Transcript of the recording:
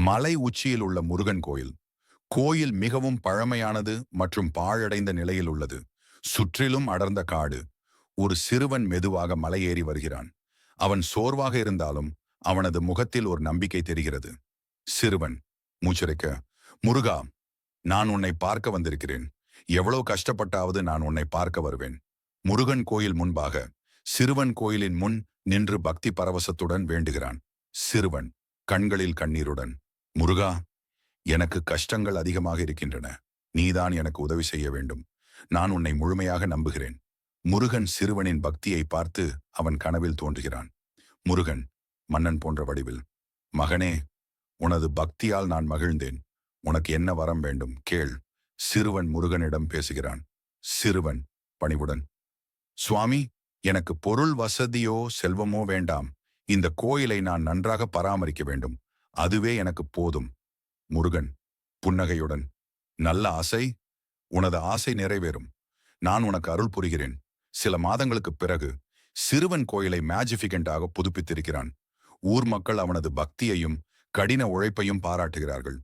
மலை உச்சியில் உள்ள முருகன் கோயில். கோயில் மிகவும் பழமையானது மற்றும் பாழடைந்த நிலையில் உள்ளது. சுற்றிலும் அடர்ந்த காடு. ஒரு சிறுவன் மெதுவாக மலையேறி வருகிறான். அவன் சோர்வாக இருந்தாலும் அவனது முகத்தில் ஒரு நம்பிக்கை தெரிகிறது. சிறுவன் மூச்சரிக்க, முருகா, நான் உன்னை பார்க்க வந்திருக்கிறேன். எவ்வளவு கஷ்டப்பட்டாவது நான் உன்னை பார்க்க வருவேன். முருகன் கோயில் முன்பாக சிறுவன் கோயிலின் முன் நின்று பக்தி பரவசத்துடன் வேண்டுகிறான். சிறுவன் கண்களில் கண்ணீருடன், முருகா, எனக்கு கஷ்டங்கள் அதிகமாக இருக்கின்றன. நீதான் எனக்கு உதவி செய்ய வேண்டும். நான் உன்னை முழுமையாக நம்புகிறேன். முருகன் சிறுவனின் பக்தியை பார்த்து அவன் கனவில் தோன்றுகிறான். முருகன் மன்னன் போன்ற வடிவில், மகனே, உனது பக்தியால் நான் மகிழ்ந்தேன். உனக்கு என்ன வரம் வேண்டும் கேள். சிறுவன் முருகனிடம் பேசுகிறான். சிறுவன் பணிவுடன், சுவாமி, எனக்கு பொருள் வசதியோ செல்வமோ வேண்டாம். இந்த கோயிலை நான் நன்றாக பராமரிக்க வேண்டும். அதுவே எனக்கு போதும். முருகன் புன்னகையுடன், நல்ல ஆசை. உனது ஆசை நிறைவேறும். நான் உனக்கு அருள் புரிகிறேன். சில மாதங்களுக்குப் பிறகு சிறுவன் கோயிலை மேஜிபிகண்டாக புதுப்பித்திருக்கிறான். ஊர் மக்கள் அவனது பக்தியையும் கடின உழைப்பையும் பாராட்டுகிறார்கள்.